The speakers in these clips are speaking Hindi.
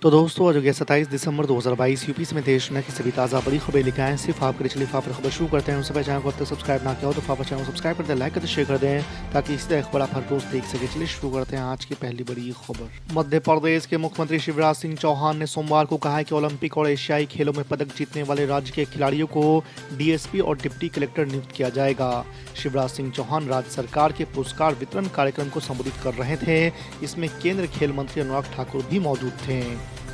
तो दोस्तों आज हो गया 27 दिसंबर 2022 यूपी में देश दुनिया की सभी ताज़ा बड़ी खबरें लेकर आए सिर्फ आपके लिए। चलिए फाफर खबर शुरू करते हैं। उससे पहले चैनल को अब तक सब्सक्राइब ना किया हो तो फाफर चैनल को सब्सक्राइब कर दें, लाइक कर दें, शेयर कर दें ताकि इसी तरह खबर आप हर रोज देख सके। चलिए शुरू करते हैं आज की पहली बड़ी खबर। मध्य प्रदेश के मुख्यमंत्री शिवराज सिंह चौहान ने सोमवार को कहा है कि ओलंपिक और एशियाई खेलों में पदक जीतने वाले राज्य के खिलाड़ियों को डीएसपी और डिप्टी कलेक्टर नियुक्त किया जाएगा। शिवराज सिंह चौहान राज्य सरकार के पुरस्कार वितरण कार्यक्रम को संबोधित कर रहे थे। इसमें केंद्र खेल मंत्री अनुराग ठाकुर भी मौजूद थे।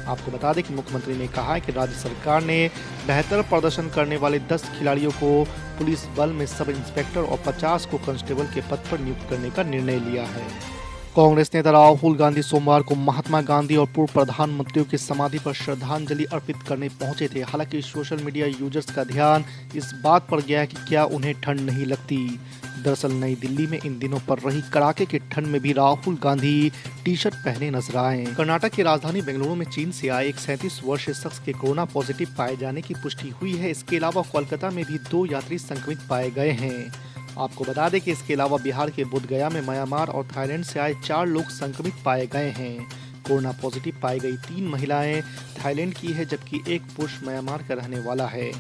आपको बता दें कि मुख्यमंत्री ने कहा है कि राज्य सरकार ने बेहतर प्रदर्शन करने वाले 10 खिलाड़ियों को पुलिस बल में सब इंस्पेक्टर और 50 को कांस्टेबल के पद पर नियुक्त करने का निर्णय लिया है। कांग्रेस नेता राहुल गांधी सोमवार को महात्मा गांधी और पूर्व प्रधानमंत्रियों की समाधि पर श्रद्धांजलि अर्पित करने पहुंचे थे। हालांकि सोशल मीडिया यूजर्स का ध्यान इस बात पर गया कि क्या उन्हें ठंड नहीं लगती। दरअसल नई दिल्ली में इन दिनों पर रही कड़ाके की ठंड में भी राहुल गांधी टी शर्ट पहने नजर आए। कर्नाटक की राजधानी बेंगलुरु में चीन से आए एक 37 वर्षीय शख्स के कोरोना पॉजिटिव पाए जाने की पुष्टि हुई है। इसके अलावा कोलकाता में भी 2 यात्री संक्रमित पाए गए हैं। आपको बता दें कि इसके अलावा बिहार के बोधगया में म्यांमार और थाईलैंड से आए 4 लोग संक्रमित पाए गए हैं। कोरोना पॉजिटिव पाई गई 3 महिलाएं थाईलैंड की है जबकि एक पुरुष म्यांमार का रहने वाला है।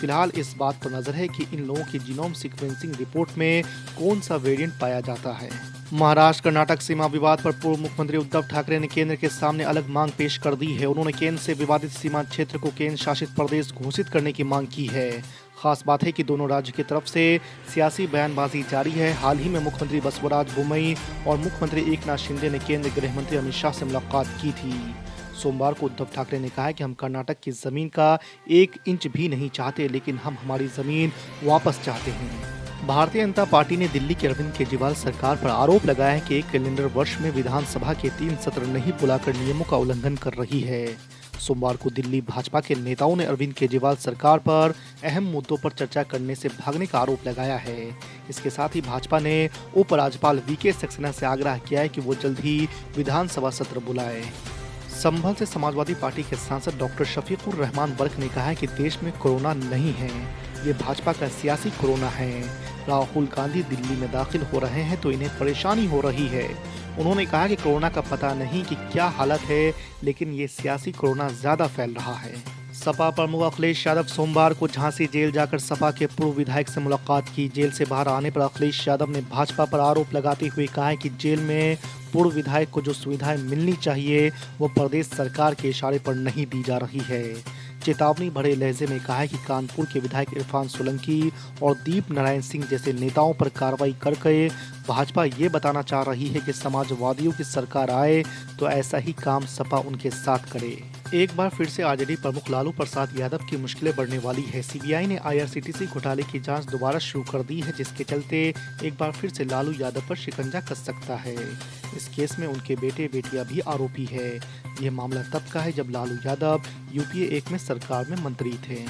फिलहाल इस बात पर नजर है कि इन लोगों की जीनोम सीक्वेंसिंग रिपोर्ट में कौन सा वेरिएंट पाया जाता है। महाराष्ट्र कर्नाटक सीमा विवाद पर पूर्व मुख्यमंत्री उद्धव ठाकरे ने केंद्र के सामने अलग मांग पेश कर दी है। उन्होंने केंद्र से विवादित सीमा क्षेत्र को केंद्र शासित प्रदेश घोषित करने की मांग की है। खास बात है कि दोनों राज्य की तरफ से सियासी बयानबाजी जारी है। हाल ही में मुख्यमंत्री बसवराज बोम्मई और मुख्यमंत्री एकनाथ शिंदे ने केंद्रीय गृह मंत्री अमित शाह से मुलाकात की थी। सोमवार को उद्धव ठाकरे ने कहा कि हम कर्नाटक की जमीन का 1 इंच भी नहीं चाहते, लेकिन हम हमारी जमीन वापस चाहते हैं। भारतीय जनता पार्टी ने दिल्ली के अरविंद केजरीवाल सरकार पर आरोप लगाया है कि एक कैलेंडर वर्ष में विधानसभा के 3 सत्र नहीं बुलाकर नियमों का उल्लंघन कर रही है। सोमवार को दिल्ली भाजपा के नेताओं ने अरविंद केजरीवाल सरकार पर अहम मुद्दों पर चर्चा करने से भागने का आरोप लगाया है। इसके साथ ही भाजपा ने उपराज्यपाल वीके सक्सेना से आग्रह किया है कि वो जल्द ही विधानसभा सत्र बुलाए। संभल से समाजवादी पार्टी के सांसद डॉक्टर शफीकुर रहमान वर्क ने कहा है कि देश में कोरोना नहीं है, ये भाजपा का सियासी कोरोना है। राहुल गांधी दिल्ली में दाखिल हो रहे हैं तो इन्हें परेशानी हो रही है। उन्होंने कहा कि कोरोना का पता नहीं कि क्या हालत है, लेकिन ये सियासी कोरोना ज्यादा फैल रहा है। सपा प्रमुख अखिलेश यादव सोमवार को झांसी जेल जाकर सपा के पूर्व विधायक से मुलाकात की। जेल से बाहर आने पर अखिलेश यादव ने भाजपा पर आरोप लगाते हुए कहा है कि जेल में पूर्व विधायक को जो सुविधाएं मिलनी चाहिए वो प्रदेश सरकार के इशारे पर नहीं दी जा रही है। चेतावनी भरे लहजे में कहा है कि कानपुर के विधायक इरफान सोलंकी और दीप नारायण सिंह जैसे नेताओं पर कार्रवाई करके भाजपा ये बताना चाह रही है कि समाजवादियों की सरकार आए तो ऐसा ही काम सपा उनके साथ करे। एक बार फिर से आरजेडी प्रमुख लालू प्रसाद यादव की मुश्किलें बढ़ने वाली है। सीबीआई ने आईआरसीटीसी घोटाले की जांच दोबारा शुरू कर दी है, जिसके चलते एक बार फिर से लालू यादव पर शिकंजा कस सकता है। इस केस में उनके बेटे बेटियां भी आरोपी है। यह मामला तब का है जब लालू यादव यूपीए 1 में सरकार में मंत्री थे।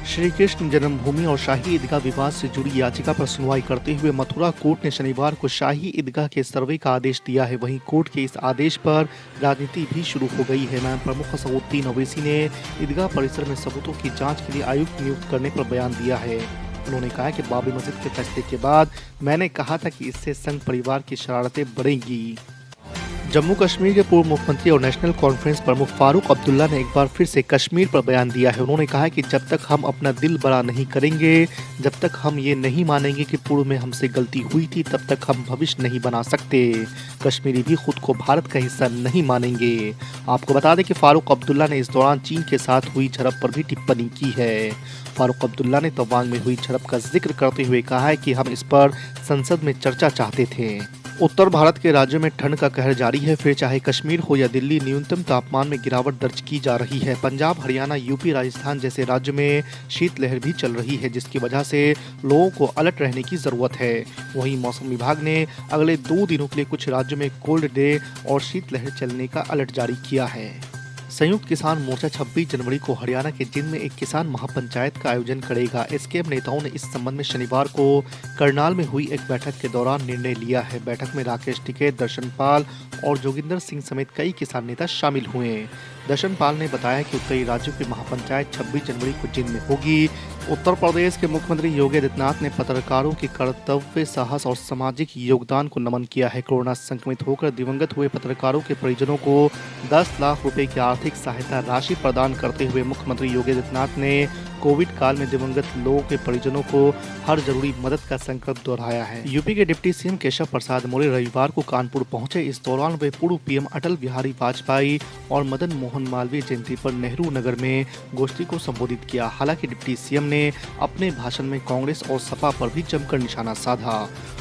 श्री कृष्ण जन्मभूमि और शाही ईदगाह विवाद से जुड़ी याचिका पर सुनवाई करते हुए मथुरा कोर्ट ने शनिवार को शाही ईदगाह के सर्वे का आदेश दिया है। वहीं कोर्ट के इस आदेश पर राजनीति भी शुरू हो गई है। न्याय प्रमुख असदुद्दीन ओवैसी ने ईदगाह परिसर में सबूतों की जांच के लिए आयुक्त नियुक्त करने पर बयान दिया है। उन्होंने कहा कि बाबरी मस्जिद के फैसले के बाद मैंने कहा था कि इससे संघ परिवार की शरारतें बढ़ेंगी। जम्मू कश्मीर के पूर्व मुख्यमंत्री और नेशनल कॉन्फ्रेंस प्रमुख फारूक अब्दुल्ला ने एक बार फिर से कश्मीर पर बयान दिया है। उन्होंने कहा कि जब तक हम अपना दिल बड़ा नहीं करेंगे, जब तक हम ये नहीं मानेंगे कि पूर्व में हमसे गलती हुई थी, तब तक हम भविष्य नहीं बना सकते। कश्मीरी भी खुद को भारत का हिस्सा नहीं मानेंगे। आपको बता दें कि फारूक अब्दुल्ला ने इस दौरान चीन के साथ हुई झड़प पर भी टिप्पणी की है। फारूक अब्दुल्ला ने तवांग में हुई झड़प का जिक्र करते हुए कहा है कि हम इस पर संसद में चर्चा चाहते थे। उत्तर भारत के राज्यों में ठंड का कहर जारी है। फिर चाहे कश्मीर हो या दिल्ली, न्यूनतम तापमान में गिरावट दर्ज की जा रही है। पंजाब, हरियाणा, यूपी, राजस्थान जैसे राज्यों में शीतलहर भी चल रही है, जिसकी वजह से लोगों को अलर्ट रहने की जरूरत है। वहीं मौसम विभाग ने अगले 2 दिनों के लिए कुछ राज्यों में कोल्ड डे और शीतलहर चलने का अलर्ट जारी किया है। संयुक्त किसान मोर्चा 26 जनवरी को हरियाणा के जिंद में एक किसान महापंचायत का आयोजन करेगा। एसकेएम नेताओं ने इस संबंध में शनिवार को करनाल में हुई एक बैठक के दौरान निर्णय लिया है। बैठक में राकेश टिकैत, दर्शन पाल और जोगिंदर सिंह समेत कई किसान नेता शामिल हुए। दर्शन पाल ने बताया कि उत्तरी राज्यों की महापंचायत 26 जनवरी को जिंद में होगी। उत्तर प्रदेश के मुख्यमंत्री योगी आदित्यनाथ ने पत्रकारों के कर्तव्य, साहस और सामाजिक योगदान को नमन किया है। कोरोना संक्रमित होकर दिवंगत हुए पत्रकारों के परिजनों को 10 लाख रुपए की आर्थिक आर्थिक सहायता राशि प्रदान करते हुए मुख्यमंत्री योगी आदित्यनाथ ने कोविड काल में दिवंगत लोगों के परिजनों को हर जरूरी मदद का संकल्प दोहराया है। यूपी के डिप्टी सीएम केशव प्रसाद मौर्य रविवार को कानपुर पहुंचे। इस दौरान वे पूर्व पीएम अटल बिहारी वाजपेयी और मदन मोहन मालवीय जयंती पर नेहरू नगर में गोष्ठी को संबोधित किया। हालांकि डिप्टी सीएम ने अपने भाषण में कांग्रेस और सपा पर भी जमकर निशाना साधा।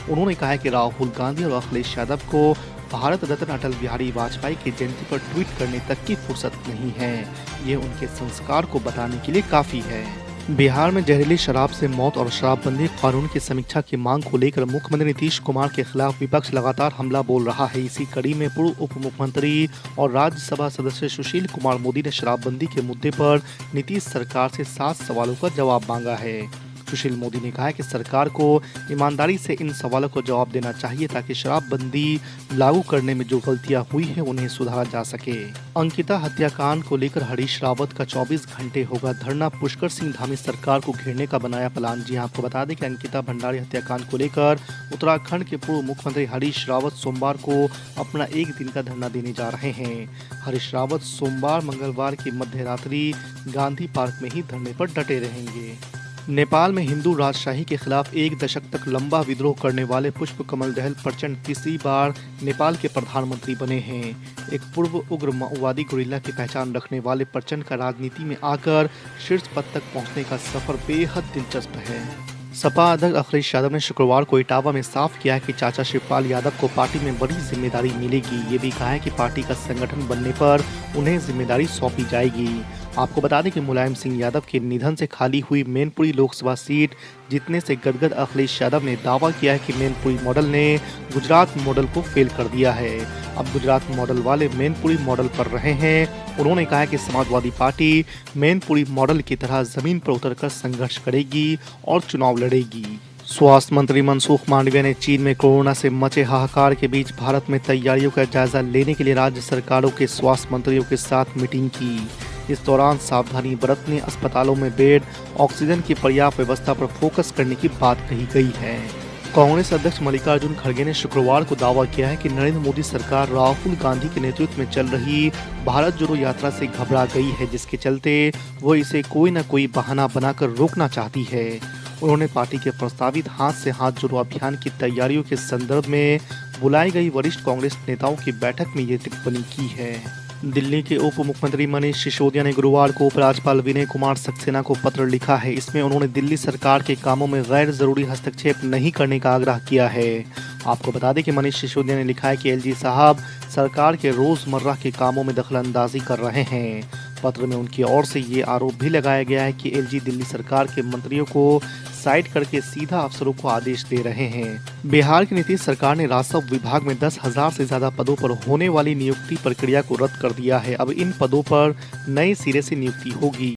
उन्होंने कहा कि राहुल गांधी और अखिलेश यादव को भारत रत्न अटल बिहारी वाजपेयी की जयंती पर ट्वीट करने तक की फुर्सत नहीं है। ये उनके संस्कार को बताने के लिए काफी है। बिहार में जहरीली शराब से मौत और शराबबंदी कानून की समीक्षा की मांग को लेकर मुख्यमंत्री नीतीश कुमार के खिलाफ विपक्ष लगातार हमला बोल रहा है। इसी कड़ी में पूर्व उप मुख्यमंत्री और राज्यसभा सदस्य सुशील कुमार मोदी ने शराबबंदी के मुद्दे पर नीतीश सरकार से 7 सवालों का जवाब मांगा है। सुशील मोदी ने कहा कि सरकार को ईमानदारी से इन सवालों को जवाब देना चाहिए ताकि शराबबंदी लागू करने में जो गलतियां हुई हैं उन्हें सुधारा जा सके। अंकिता हत्याकांड को लेकर हरीश रावत का 24 घंटे होगा धरना। पुष्कर सिंह धामी सरकार को घेरने का बनाया प्लान। जी आपको बता दें कि अंकिता भंडारी हत्याकांड को लेकर उत्तराखंड के पूर्व मुख्यमंत्री हरीश रावत सोमवार को अपना 1 दिन का धरना देने जा रहे हैं। हरीश रावत सोमवार मंगलवार की मध्य रात्रि गांधी पार्क में ही धरने पर डटे रहेंगे। नेपाल में हिंदू राजशाही के खिलाफ 1 दशक तक लंबा विद्रोह करने वाले पुष्प कमल दहल प्रचंड तीसरी बार नेपाल के प्रधानमंत्री बने हैं। एक पूर्व उग्र माओवादी गुरिल्ला की पहचान रखने वाले प्रचंड का राजनीति में आकर शीर्ष पद तक पहुंचने का सफर बेहद दिलचस्प है। सपा अध्यक्ष अखिलेश यादव ने शुक्रवार को इटावा में साफ किया है कि चाचा शिवपाल यादव को पार्टी में बड़ी जिम्मेदारी मिलेगी। ये भी कहा है कि पार्टी का संगठन बनने पर उन्हें जिम्मेदारी सौंपी जाएगी। आपको बता दें कि मुलायम सिंह यादव के निधन से खाली हुई मैनपुरी लोकसभा सीट जीतने से गदगद अखिलेश यादव ने दावा किया है कि मैनपुरी मॉडल ने गुजरात मॉडल को फेल कर दिया है। अब गुजरात मॉडल वाले मैनपुरी मॉडल पर रहे हैं। उन्होंने कहा कि समाजवादी पार्टी मैनपुरी मॉडल की तरह जमीन पर उतरकर संघर्ष करेगी और चुनाव लड़ेगी। स्वास्थ्य मंत्री मनसुख मांडविया ने चीन में कोरोना से मचे हाहाकार के बीच भारत में तैयारियों का जायजा लेने के लिए राज्य सरकारों के स्वास्थ्य मंत्रियों के साथ मीटिंग की। इस दौरान सावधानी बरतने, अस्पतालों में बेड, ऑक्सीजन की पर्याप्त व्यवस्था पर फोकस करने की बात कही गई है। कांग्रेस अध्यक्ष मल्लिकार्जुन खड़गे ने शुक्रवार को दावा किया है कि नरेंद्र मोदी सरकार राहुल गांधी के नेतृत्व में चल रही भारत जोड़ो यात्रा से घबरा गई है, जिसके चलते वो इसे कोई न कोई बहाना बनाकर रोकना चाहती है। उन्होंने पार्टी के प्रस्तावित हाथ से हाथ जोड़ो अभियान की तैयारियों के संदर्भ में बुलाई गई वरिष्ठ कांग्रेस नेताओं की बैठक में ये टिप्पणी की है। दिल्ली के उप मुख्यमंत्री मनीष सिसोदिया ने गुरुवार को उपराज्यपाल विनय कुमार सक्सेना को पत्र लिखा है। इसमें उन्होंने दिल्ली सरकार के कामों में गैर जरूरी हस्तक्षेप नहीं करने का आग्रह किया है। आपको बता दें कि मनीष सिसोदिया ने लिखा है कि एलजी साहब सरकार के रोजमर्रा के कामों में दखलंदाजी कर रहे हैं। पत्र में उनकी ओर से ये आरोप भी लगाया गया है कि एलजी दिल्ली सरकार के मंत्रियों को साइड करके सीधा अफसरों को आदेश दे रहे हैं। बिहार की नीतीश सरकार ने राजस्व विभाग में 10,000 से ज्यादा पदों पर होने वाली नियुक्ति प्रक्रिया को रद्द कर दिया है। अब इन पदों पर नए सिरे से नियुक्ति होगी।